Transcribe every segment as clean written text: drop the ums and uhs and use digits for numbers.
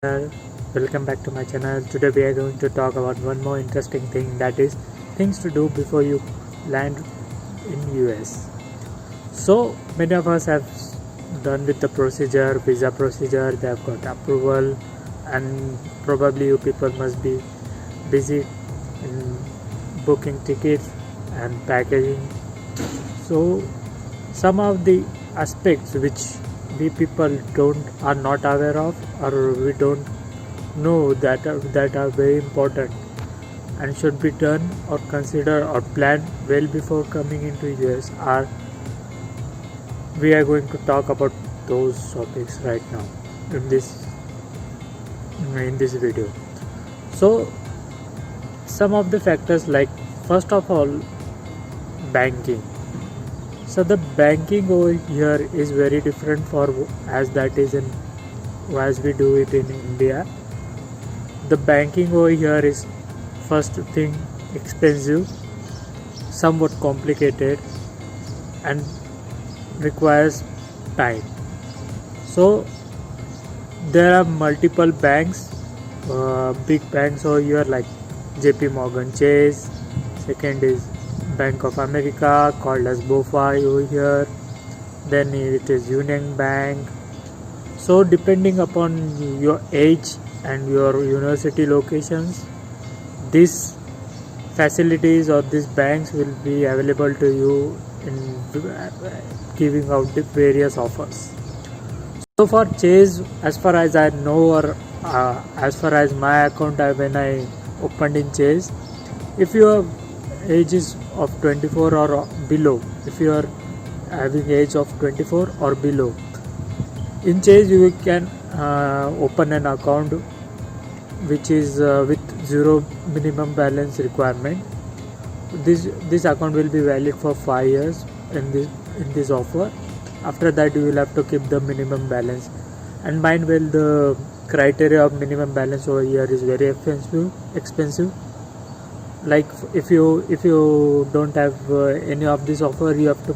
Uh, Welcome back to my channel. Today we are going to talk about one more interesting thing, that is things to do before you land in US. So many of us have done with the procedure, visa procedure, they have got approval, and probably you people must be busy in booking tickets and packaging. So some of the aspects which we people don't are not aware of, or we don't know that are very important and should be done or considered or planned well before coming into US, are we are going to talk about those topics right now in this video. So some of the factors, like first of all, banking. So the banking over here is very different as we do it in India. The banking over here is, first thing, expensive, somewhat complicated, and requires time. So there are multiple banks, big banks over here like JP Morgan Chase. Second is Bank of America, called as BOFA over here. Then it is Union Bank. So depending upon your age and your university locations, these facilities or these banks will be available to you in giving out the various offers. So for Chase, as far as I know, or as far as my account when I opened in Chase, if your age is of 24 or below, if you are having age of 24 or below, in Chase you can open an account which is with zero minimum balance requirement. This account will be valid for 5 years in this offer. After that you will have to keep the minimum balance, and mind well, the criteria of minimum balance over here is very expensive. Like if you don't have any of this offer, you have to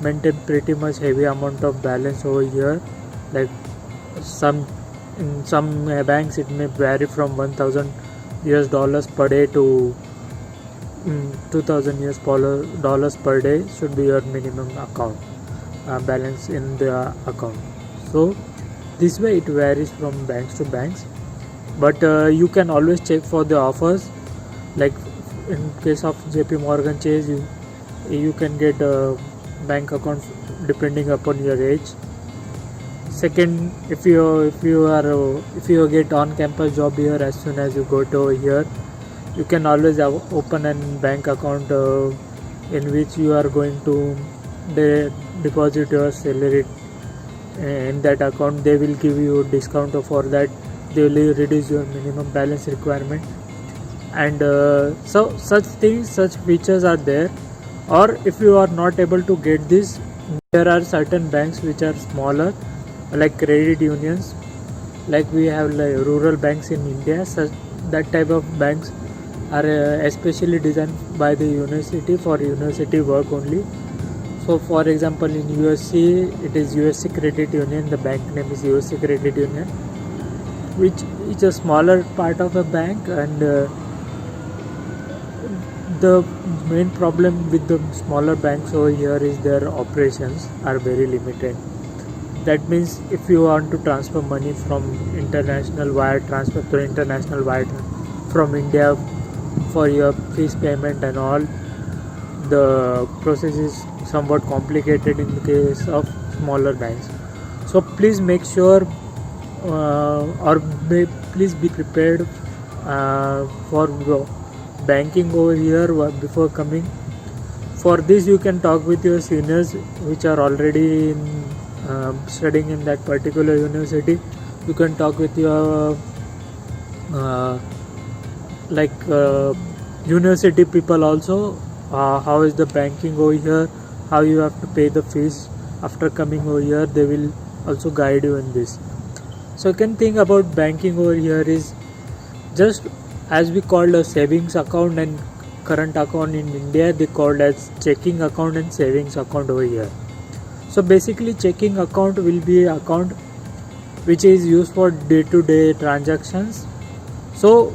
maintain pretty much heavy amount of balance over here. Like in some banks it may vary from $1,000 per day to $2,000 per day should be your minimum account balance in the account. So this way it varies from banks to banks, but you can always check for the offers. Like in case of JP Morgan Chase, you can get a bank account depending upon your age. Second, if you get on campus job here, as soon as you go to here, you can always open a bank account in which you are going to deposit your salary in that account. They will give you a discount for that. They will reduce your minimum balance requirement, and so such features are there. Or if you are not able to get this, there are certain banks which are smaller, like credit unions. Like we have like rural banks in India. Such that type of banks are especially designed by the university for university work only. So for example, in USC it is USC Credit Union. The bank name is USC Credit Union, which is a smaller part of a bank, and the main problem with the smaller banks over here is their operations are very limited. That means if you want to transfer money from international wire transfer to international wire from India for your fees payment and all, the process is somewhat complicated in the case of smaller banks. So please make sure please be prepared for banking over here before coming. For this you can talk with your seniors which are already studying in that particular university. You can talk with your university people also, how is the banking over here, how you have to pay the fees after coming over here. They will also guide you in this. So you can think about banking over here is just as we called a savings account and current account in India, they called as checking account and savings account over here. So basically checking account will be an account which is used for day-to-day transactions. So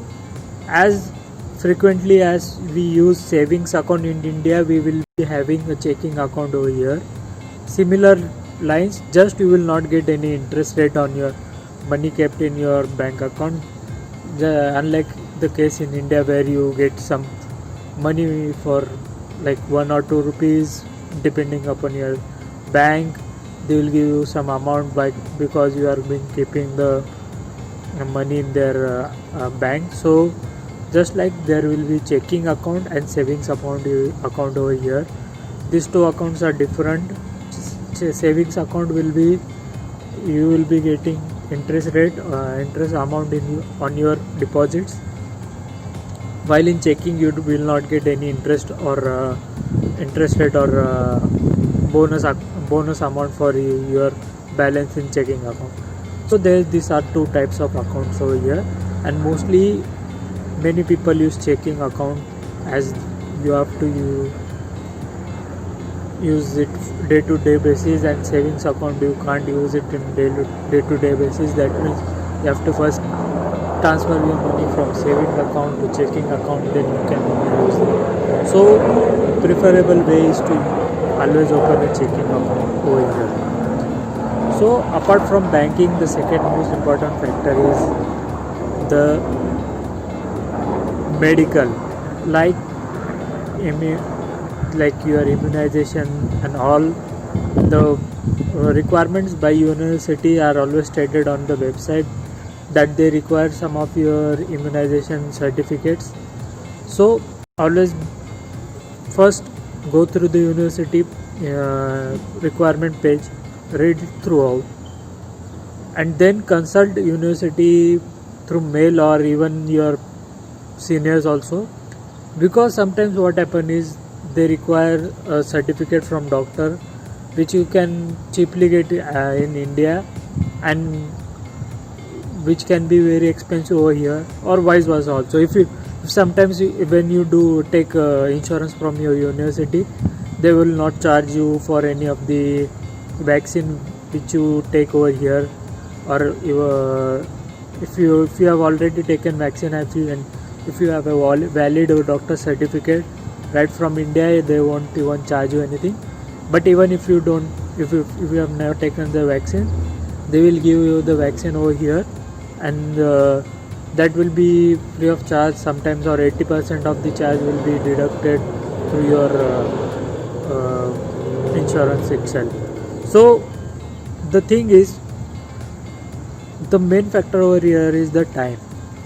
as frequently as we use savings account in India, we will be having a checking account over here. Similar lines, just you will not get any interest rate on your money kept in your bank account, unlike the case in India where you get some money for like 1 or 2 rupees depending upon your bank. They will give you some amount because you are been keeping the money in their bank. So just like there will be checking account and savings account over here. These two accounts are different. Savings account will be, you will be getting interest rate, interest amount on your deposits, while in checking you will not get any interest or interest rate or bonus amount for your balance in checking account. So these are two types of accounts over here, and mostly many people use checking account as you have to use it day-to-day basis, and savings account you can't use it in day-to-day basis. That means you have to first transfer your money from saving account to checking account, then you can use it. So preferable way is to always open a checking account over here. So apart from banking, the second most important factor is the medical, like your immunization and all. The requirements by university are always stated on the website that they require some of your immunization certificates. So always first go through the university requirement page, read throughout, and then consult university through mail or even your seniors also, because sometimes what happen is they require a certificate from doctor which you can cheaply get in India, and which can be very expensive over here, or vice versa also. If sometimes when you do take insurance from your university, they will not charge you for any of the vaccine which you take over here, or if you have already taken vaccine, and if you have a valid doctor certificate right from India, they won't even charge you anything. But even if you don't, if you have never taken the vaccine, they will give you the vaccine over here, and that will be free of charge sometimes, or 80% of the charge will be deducted through your insurance itself. So the thing is, the main factor over here is the time.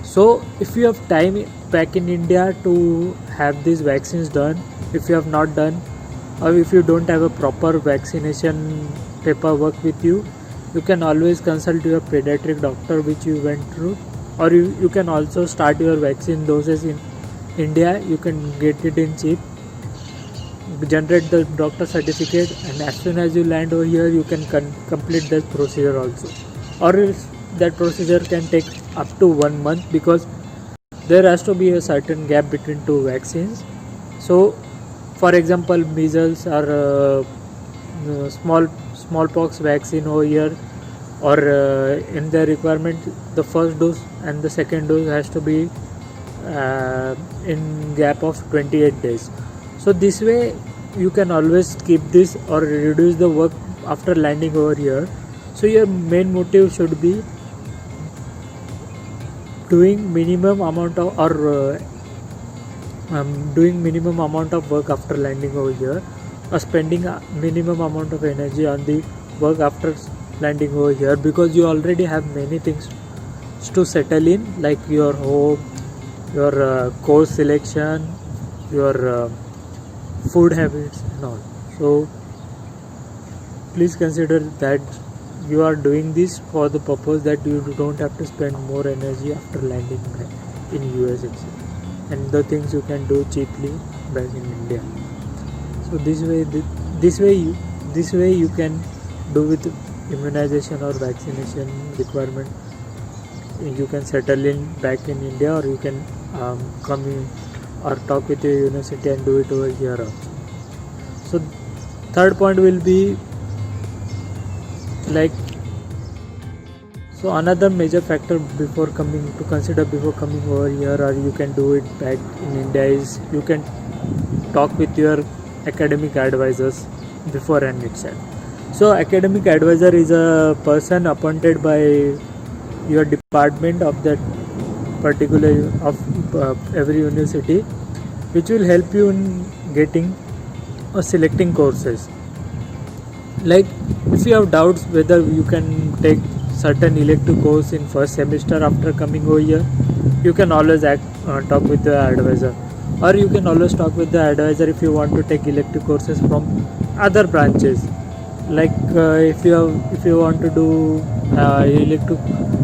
So if you have time back in India to have these vaccines done, if you have not done, or if you don't have a proper vaccination paperwork with you, you can always consult your pediatric doctor which you went through, or you can also start your vaccine doses in India. You can get it in cheap, generate the doctor certificate, and as soon as you land over here, you can complete that procedure also. Or else that procedure can take up to 1 month, because there has to be a certain gap between two vaccines. So for example, measles or smallpox vaccine over here, or in the requirement, the first dose and the second dose has to be in gap of 28 days. So this way you can always skip this or reduce the work after landing over here. So your main motive should be doing minimum amount of doing minimum amount of work after landing over here, or spending a minimum amount of energy on the work after landing over here, because you already have many things to settle in, like your home, your course selection, your food habits and all. So please consider that you are doing this for the purpose that you don't have to spend more energy after landing in US itself, and the things you can do cheaply back in India. So this way you can do with immunization or vaccination requirement. You can settle in back in India, or you can come in or talk with your university and do it over here also. So third point will be like, So another major factor before coming to consider before coming over here, or you can do it back in India, is you can talk with your academic advisors beforehand itself. So academic advisor is a person appointed by your department of that particular of every university, which will help you in getting or selecting courses. Like if you have doubts whether you can take certain elective course in first semester after coming over here, you can always talk with the advisor, or you can always talk with the advisor if you want to take elective courses from other branches. Like if you want to do elective,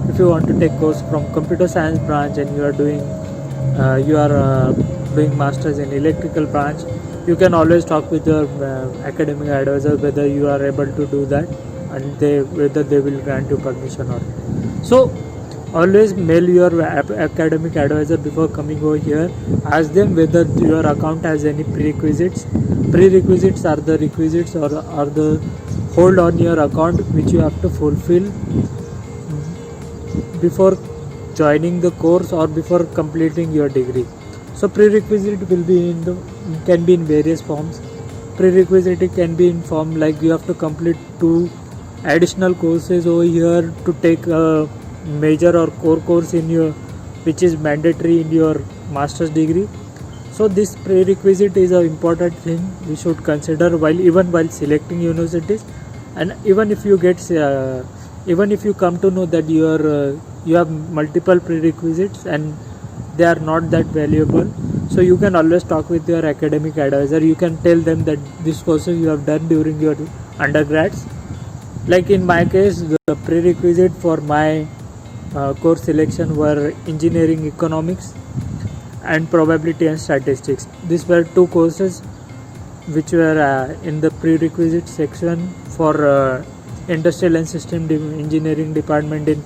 if you want to take course from computer science branch and you are doing masters in electrical branch, you can always talk with your academic advisor whether you are able to do that, and whether they will grant you permission or not. So always mail your academic advisor before coming over here. Ask them whether your account has any prerequisites. Prerequisites are the requisites or are the hold on your account which you have to fulfill before joining the course or before completing your degree. So prerequisite will be can be in various forms. Prerequisite can be in form like you have to complete 2 additional courses over here to take a major or core course in your, which is mandatory in your master's degree. So this prerequisite is an important thing we should consider while selecting universities. And even if you come to know that you have multiple prerequisites and they are not that valuable, so you can always talk with your academic advisor. You can tell them that these courses you have done during your undergrads. Like in my case, the prerequisite for my course selection were engineering economics and probability and statistics. These were 2 courses which were in the prerequisite section for industrial and system engineering department in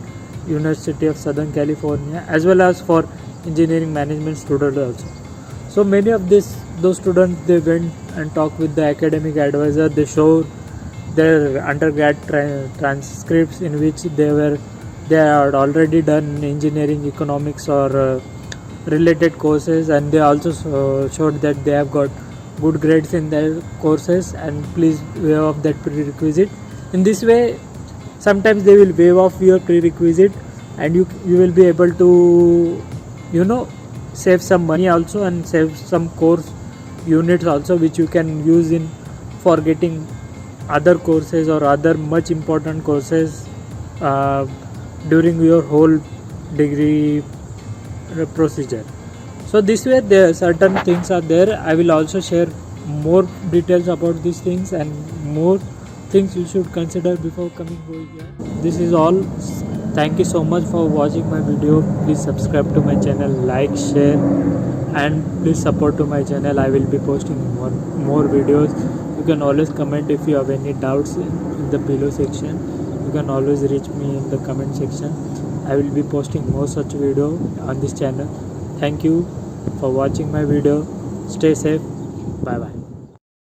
University of Southern California, as well as for engineering management student also. So many of those students, they went and talked with the academic advisor. They showed their undergrad transcripts in which they had already done engineering economics or related courses, and they also showed that they have got good grades in their courses, and please waive off that prerequisite. In this way, sometimes they will waive off your prerequisite, and you will be able to save some money also, and save some course units also, which you can use in for getting other courses or other much important courses during your whole degree procedure. So this way there certain things are there. I will also share more details about these things and more things you should consider before coming over here. This is all. Thank you so much for watching my video. Please subscribe to my channel, like, share, and please support to my channel. I will be posting more videos. You can always comment if you have any doubts in the below section. You can always reach me in the comment section. I will be posting more such video on this channel. Thank you for watching my video. Stay safe. Bye bye.